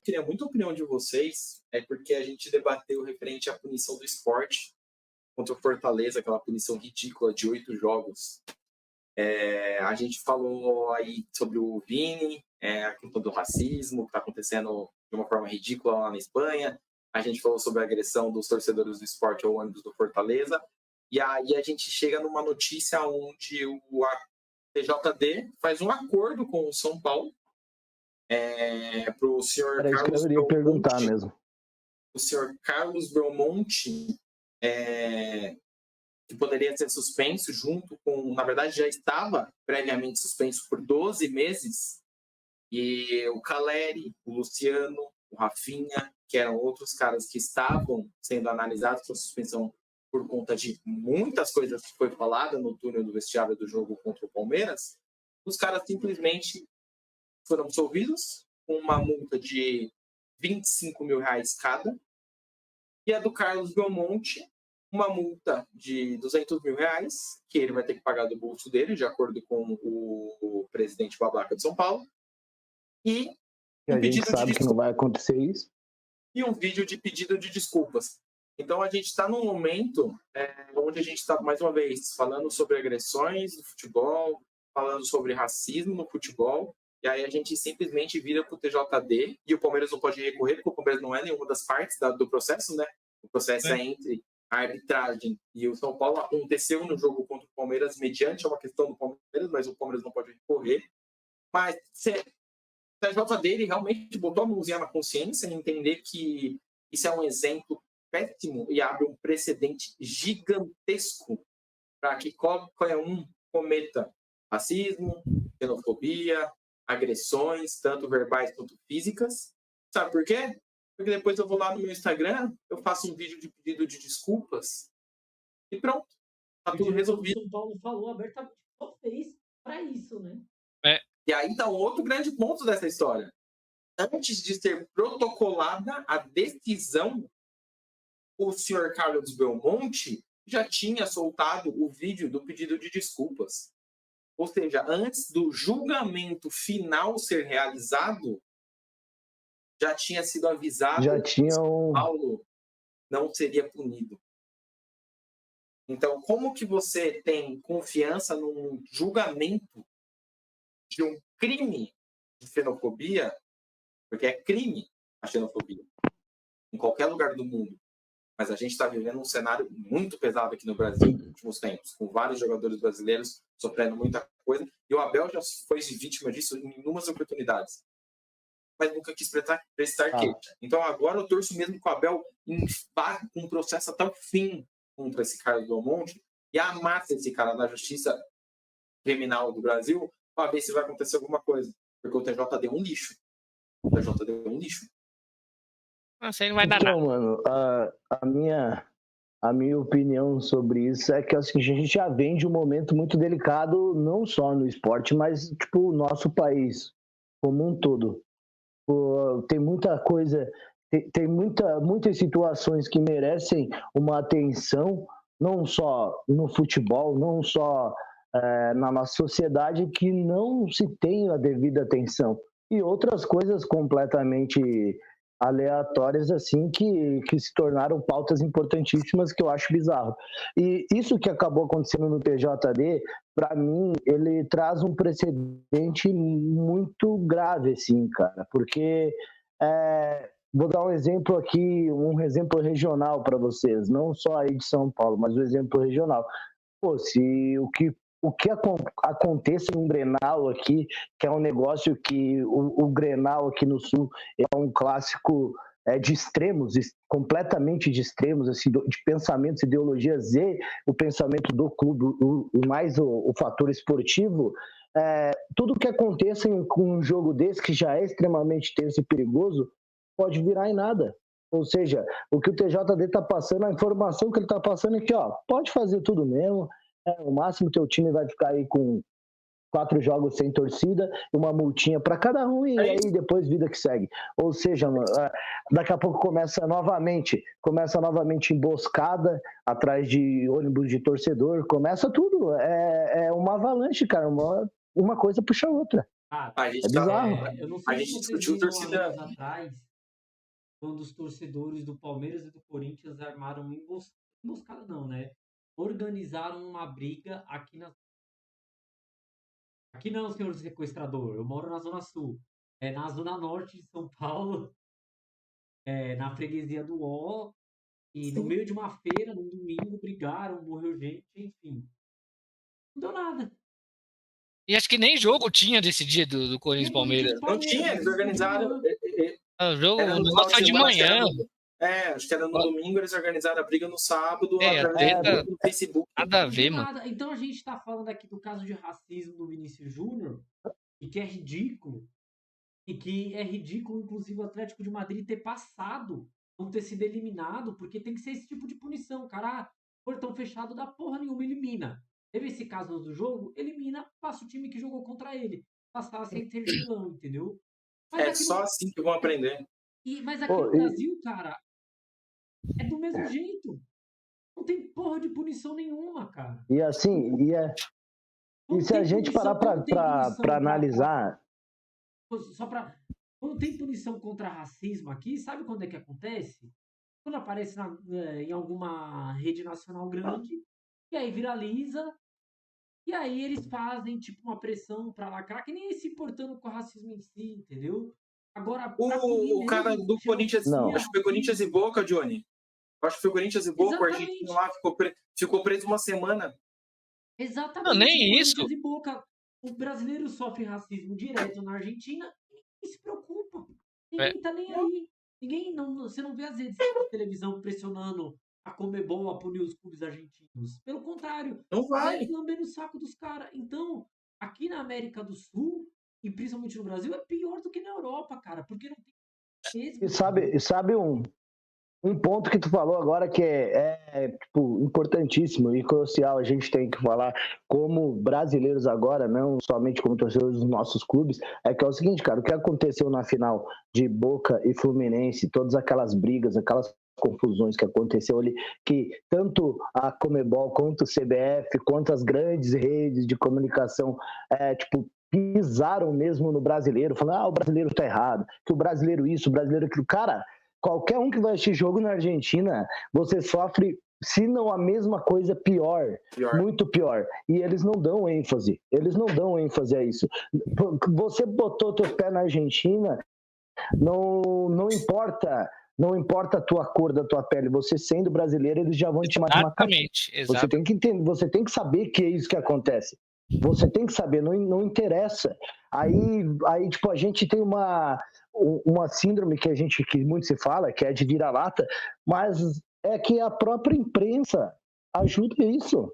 queria muito a opinião de vocês, porque a gente debateu referente à punição do Sport contra o Fortaleza, aquela punição ridícula de 8 jogos. A gente falou aí sobre o Vini, a questão do racismo que está acontecendo de uma forma ridícula lá na Espanha. A gente falou sobre a agressão dos torcedores do Sport ao ônibus do Fortaleza. E aí a gente chega numa notícia onde o TJD faz um acordo com o São Paulo para o senhor Era isso que eu iria perguntar mesmo. O senhor Carlos Belmonte, que poderia ser suspenso junto com... Na verdade, já estava previamente suspenso por 12 meses. E o Caleri, o Luciano, o Rafinha, que eram outros caras que estavam sendo analisados para suspensão por conta de muitas coisas que foi falada no túnel do vestiário do jogo contra o Palmeiras, os caras simplesmente foram absolvidos com uma multa de R$25 mil cada, e a do Carlos Belmonte, uma multa de R$200 mil, que ele vai ter que pagar do bolso dele, de acordo com o presidente babaca de São Paulo, e a gente sabe que não vai acontecer isso. E um vídeo de pedido de desculpas. Então, a gente está num momento onde a gente está, mais uma vez, falando sobre agressões no futebol, falando sobre racismo no futebol, e aí a gente simplesmente vira para o TJD, e o Palmeiras não pode recorrer, porque o Palmeiras não é nenhuma das partes do processo, né? O processo é entre a arbitragem e o São Paulo. Aconteceu no jogo contra o Palmeiras, mediante uma questão do Palmeiras, mas o Palmeiras não pode recorrer. Mas o TJD ele realmente botou a mãozinha na consciência e entender que isso é um exemplo péssimo e abre um precedente gigantesco para que qualquer um cometa racismo, xenofobia, agressões, tanto verbais quanto físicas. Sabe por quê? Porque depois eu vou lá no meu Instagram, eu faço um vídeo de pedido de desculpas e pronto. Tá tudo resolvido. O São Paulo falou abertamente, só fez para isso, né? E aí tá um outro grande ponto dessa história. Antes de ser protocolada a decisão, o senhor Carlos Belmonte já tinha soltado o vídeo do pedido de desculpas. Ou seja, antes do julgamento final ser realizado, já tinha sido avisado que São Paulo não seria punido. Então, como que você tem confiança num julgamento de um crime de xenofobia, porque é crime a xenofobia, em qualquer lugar do mundo. Mas a gente está vivendo um cenário muito pesado aqui no Brasil nos últimos tempos, com vários jogadores brasileiros sofrendo muita coisa, e o Abel já foi vítima disso em inúmeras oportunidades, mas nunca quis prestar queixa. Então agora eu torço mesmo que o Abel vá com um processo até o fim contra esse Carlos Belmonte e amassa esse cara na justiça criminal do Brasil para ver se vai acontecer alguma coisa. Porque o TJD é um lixo. O TJD é um lixo. Não sei, não vai dar nada. Mano, a minha opinião sobre isso é que assim, a gente já vem de um momento muito delicado, não só no esporte, mas tipo, o nosso país como um todo. Tem muita coisa, tem muitas situações que merecem uma atenção, não só no futebol, não só na nossa sociedade, que não se tem a devida atenção. E outras coisas completamente aleatórias, assim, que se tornaram pautas importantíssimas, que eu acho bizarro. E isso que acabou acontecendo no TJD, para mim, ele traz um precedente muito grave, assim, cara, porque vou dar um exemplo aqui, um exemplo regional para vocês, não só aí de São Paulo, mas um exemplo regional. Pô, se o que aconteça no Grenal aqui, que é um negócio que o Grenal aqui no Sul é um clássico de extremos, completamente de extremos, assim, de pensamentos, ideologias e o pensamento do clube, mais o fator esportivo, tudo que aconteça com um jogo desse, que já é extremamente tenso e perigoso, pode virar em nada. Ou seja, o que o TJD está passando, a informação que ele está passando é que, pode fazer tudo mesmo, o máximo teu time vai ficar aí com 4 jogos sem torcida, uma multinha para cada um e aí depois vida que segue. Ou seja, daqui a pouco começa novamente emboscada atrás de ônibus de torcedor, começa tudo, é uma avalanche, cara, uma coisa puxa a outra. Ah, A gente bizarro. Eu não sei a se gente vocês discutiu viram torcida anos atrás, quando os torcedores do Palmeiras e do Corinthians armaram uma emboscada não, né? Organizaram uma briga aqui não, senhor sequestrador, eu moro na Zona Sul. É na Zona Norte de São Paulo, na freguesia do Ó, e no Sim. meio de uma feira, num domingo, brigaram, morreu gente, enfim. Não deu nada. E acho que nem jogo tinha desse dia do Corinthians e Nem Corinthians Palmeiras. e Não tinha, Palmeiras, eles isso foi de organizaram. manhã. O jogo, Era o no final negócio foi de semana, acho que era manhã. acho que era no domingo, eles organizaram a briga no sábado, É, a através do treta, grupo do Facebook. nada a Não ver, deu mano. nada. Então a gente tá falando aqui do caso de racismo do Vinícius Júnior, e que é ridículo, e que é ridículo, inclusive, o Atlético de Madrid ter passado, não ter sido eliminado, porque tem que ser esse tipo de punição, cara. Ah, portão fechado da porra nenhuma, elimina. Teve esse caso do jogo, elimina, passa o time que jogou contra ele. Passar sem ter vilão, entendeu? Mas É aqui só no, assim que vão aprender. mas aqui Pô, no Brasil, cara, é do mesmo jeito. Não tem porra de punição nenhuma, cara. e assim, e Quando se a tem gente parar punição, quando tem para punição analisar, só pra. Quando tem punição contra racismo aqui, sabe quando é que acontece? Quando aparece em alguma rede nacional grande, e aí viraliza, e aí eles fazem tipo uma pressão pra lacrar, que nem se importando com o racismo em si, entendeu? Agora, pra punir O cara mesmo, do Corinthians, não. acho que foi Corinthians e Boca, Johnny. Acho que foi Corinthians e Boca, o argentino Exatamente. lá ficou preso uma semana. Não, Exatamente. nem Corinthians isso. e Boca. O brasileiro sofre racismo direto na Argentina e se preocupa. Ninguém tá nem aí. Ninguém você não vê as redes de televisão pressionando a Conmebol a punir os clubes argentinos. Pelo contrário, Não vai. vai lambendo o saco dos caras. Então, aqui na América do Sul, e principalmente no Brasil, é pior do que na Europa, cara, porque não tem mesmo. E sabe um ponto que tu falou agora que tipo, importantíssimo e crucial, a gente tem que falar como brasileiros agora, não somente como torcedores dos nossos clubes, é que é o seguinte, cara, o que aconteceu na final de Boca e Fluminense, todas aquelas brigas, aquelas confusões que aconteceu ali, que tanto a Conmebol, quanto o CBF, quanto as grandes redes de comunicação, tipo, pisaram mesmo no brasileiro, falando, o brasileiro tá errado, que o brasileiro isso, o brasileiro aquilo. Cara, qualquer um que vai assistir jogo na Argentina, você sofre, se não a mesma coisa, pior, muito pior. E eles não dão ênfase a isso. Você botou teu pé na Argentina, não importa a tua cor da tua pele, você sendo brasileiro, eles já vão te chamar de macaco. Exatamente. Você tem que entender, você tem que saber que é isso que acontece. Você tem que saber, não interessa. Aí, tipo, a gente tem uma síndrome que muito se fala, que é de vira-lata, mas é que a própria imprensa ajuda isso.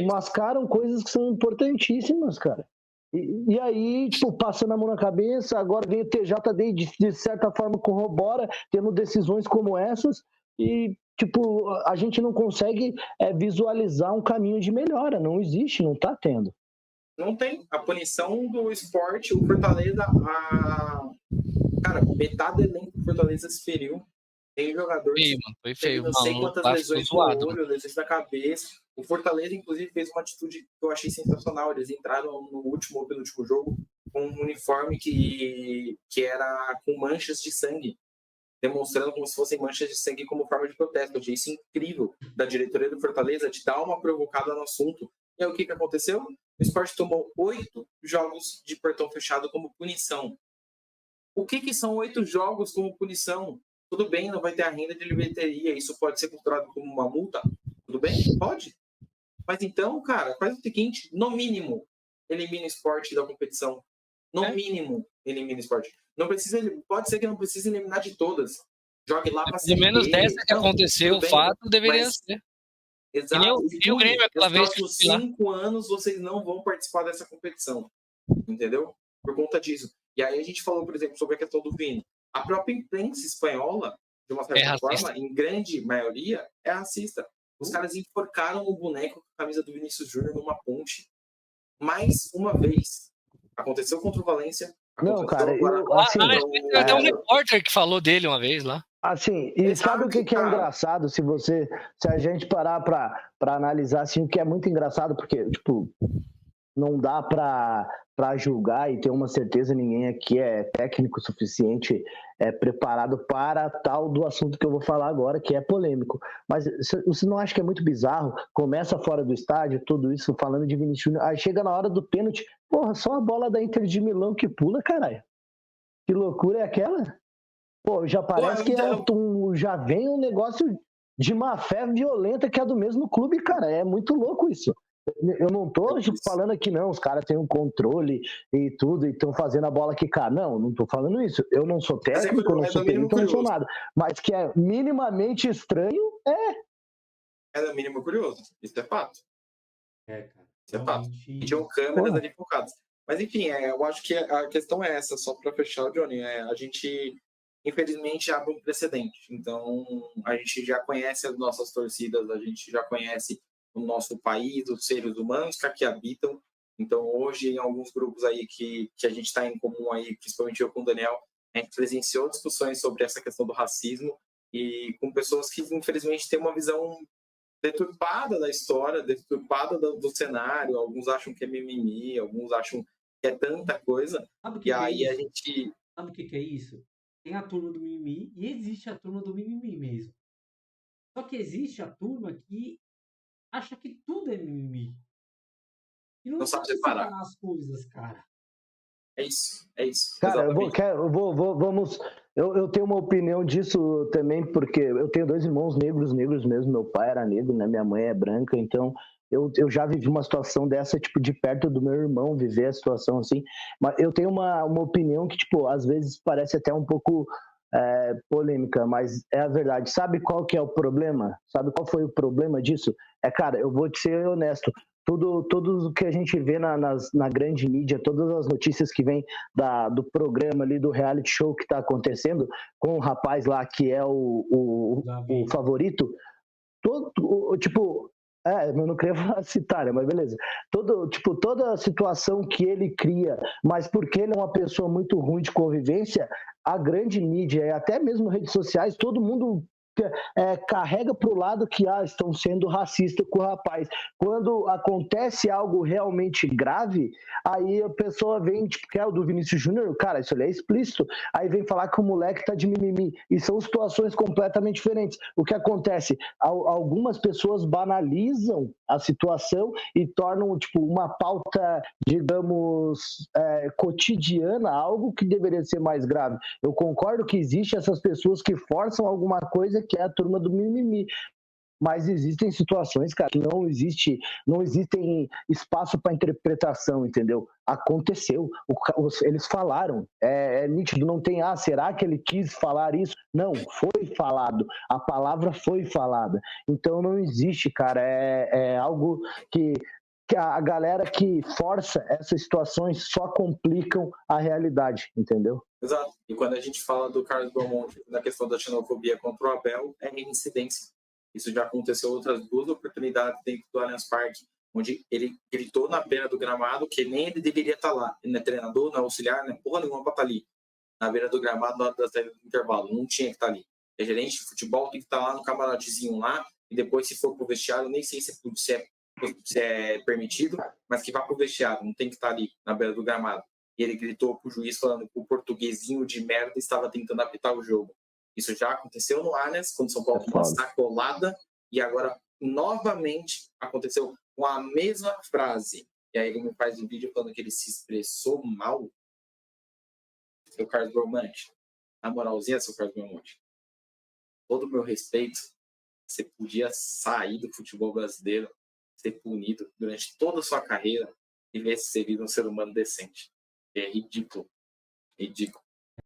Mascaram coisas que são importantíssimas, cara. E aí, tipo, passando a mão na cabeça, agora vem o TJD de certa forma corrobora, tendo decisões como essas, e tipo, a gente não consegue visualizar um caminho de melhora, não existe, não tá tendo. Não tem. A punição do esporte, o Fortaleza, cara, metade do elenco do Fortaleza se feriu. Tem jogador que foi feio, não sei quantas lesões no olho, lesões na cabeça. O Fortaleza, inclusive, fez uma atitude que eu achei sensacional. Eles entraram no último ou penúltimo jogo com um uniforme que era com manchas de sangue, demonstrando como se fossem manchas de sangue como forma de protesto. Eu achei isso incrível da diretoria do Fortaleza, de dar uma provocada no assunto. E aí o que aconteceu? O Sport tomou 8 jogos de portão fechado como punição. O que são 8 jogos como punição? Tudo bem, não vai ter a renda de bilheteria, isso pode ser considerado como uma multa? Tudo bem? Pode. Mas então, cara, faz o seguinte, no mínimo, elimina o esporte da competição. No mínimo, elimina o esporte. Não precisa, pode ser que não precise eliminar de todas. Jogue lá para pelo menos dessa que aconteceu, o fato deveria ser. Exato. E o Grêmio aquela vez. Nos próximos 5 anos, vocês não vão participar dessa competição. Entendeu? Por conta disso. E aí a gente falou, por exemplo, sobre a questão do Vini. A própria imprensa espanhola, de uma certa forma, em grande maioria, é racista. Os caras enforcaram o boneco com a camisa do Vinícius Júnior numa ponte. Mais uma vez. Aconteceu contra o Valência. Não, cara, até um repórter que falou dele uma vez lá. Assim, e sabe o que é engraçado? Se a gente parar para analisar, assim, o que é muito engraçado, porque, tipo, não dá para julgar e ter uma certeza, ninguém aqui é técnico o suficiente, preparado para tal do assunto que eu vou falar agora, que é polêmico. Mas você não acha que é muito bizarro? Começa fora do estádio, tudo isso falando de Vinícius Júnior, aí chega na hora do pênalti, porra, só a bola da Inter de Milão que pula, caralho. Que loucura é aquela? Pô, já parece que já vem um negócio de má fé violenta que é do mesmo clube, cara. É muito louco isso. Eu não tô falando aqui, não, os caras têm um controle e tudo, e estão fazendo a bola quicar. Não tô falando isso. Eu não sou técnico, eu não sou perito, eu não sou nada. Mas que é minimamente estranho, É no mínimo curioso. Isso é fato. Cara. Isso é fato. E tinham câmeras ali focadas. Mas, enfim, eu acho que a questão é essa, só para fechar, Johnny. A gente, infelizmente, abre um precedente. Então, a gente já conhece as nossas torcidas, a gente já conhece o nosso país, os seres humanos que aqui habitam. Então, hoje, em alguns grupos aí que a gente está em comum aí, principalmente eu com o Daniel, a gente presenciou discussões sobre essa questão do racismo e com pessoas que, infelizmente, têm uma visão deturpada da história, deturpada do cenário. Alguns acham que é mimimi, alguns acham que é tanta coisa. E aí a gente... Sabe o que é isso? Tem a turma do mimimi e existe a turma do mimimi mesmo. Só que existe a turma que acha que tudo é mimimi. E não sabe separar as coisas, cara. É isso. Cara, eu tenho uma opinião disso também, porque eu tenho 2 irmãos negros mesmo. Meu pai era negro, né? Minha mãe é branca, então eu já vivi uma situação dessa, tipo, de perto do meu irmão, viver a situação assim. Mas eu tenho uma opinião que, tipo, às vezes parece até um pouco polêmica, mas é a verdade. Sabe qual que é o problema? Sabe qual foi o problema disso? Cara, eu vou te ser honesto. Tudo o que a gente vê na grande mídia, todas as notícias que vêm do programa ali, do reality show que está acontecendo, com o rapaz lá que é o favorito, eu não queria citar, mas beleza. Toda a situação que ele cria, mas porque ele é uma pessoa muito ruim de convivência, a grande mídia e até mesmo redes sociais, todo mundo carrega para o lado que estão sendo racistas com o rapaz. Quando acontece algo realmente grave, aí a pessoa vem, tipo, que é o do Vinícius Júnior, cara, isso ali é explícito, aí vem falar que o moleque tá de mimimi, e são situações completamente diferentes. O que acontece? Algumas pessoas banalizam a situação e tornam, tipo, uma pauta, digamos, cotidiana, algo que deveria ser mais grave. Eu concordo que existem essas pessoas que forçam alguma coisa que é a turma do mimimi. Mas existem situações, cara, que não existem espaço para interpretação, entendeu? Aconteceu, eles falaram, é nítido, não tem, será que ele quis falar isso? Não, foi falado, a palavra foi falada. Então não existe, cara, é algo que a galera que força essas situações só complicam a realidade, entendeu? Exato. E quando a gente fala do Carlos Belmonte na questão da xenofobia contra o Abel, é incidência. Isso já aconteceu outras 2 oportunidades dentro do Allianz Parque, onde ele gritou na beira do gramado que nem ele deveria estar lá. Ele não é treinador, não é auxiliar, não é porra nenhuma para estar ali. Na beira do gramado, na hora da saída do intervalo. Não tinha que estar ali. É gerente de futebol, tem que estar lá no camarotezinho lá, e depois, se for pro vestiário, nem sei se é permitido, mas que vá pro vestiário, não tem que estar ali na beira do gramado. E ele gritou pro juiz falando que o portuguesinho de merda estava tentando apitar o jogo. Isso já aconteceu no Allianz, quando o São Paulo tomou uma sacolada, e agora, novamente, aconteceu com a mesma frase. E aí ele me faz um vídeo falando que ele se expressou mal. Seu Carlos Belmonte, na moralzinha, seu Carlos Belmonte, todo o meu respeito, você podia sair do futebol brasileiro, ser punido durante toda a sua carreira e ver se você vira um ser humano decente. É ridículo. Ridículo.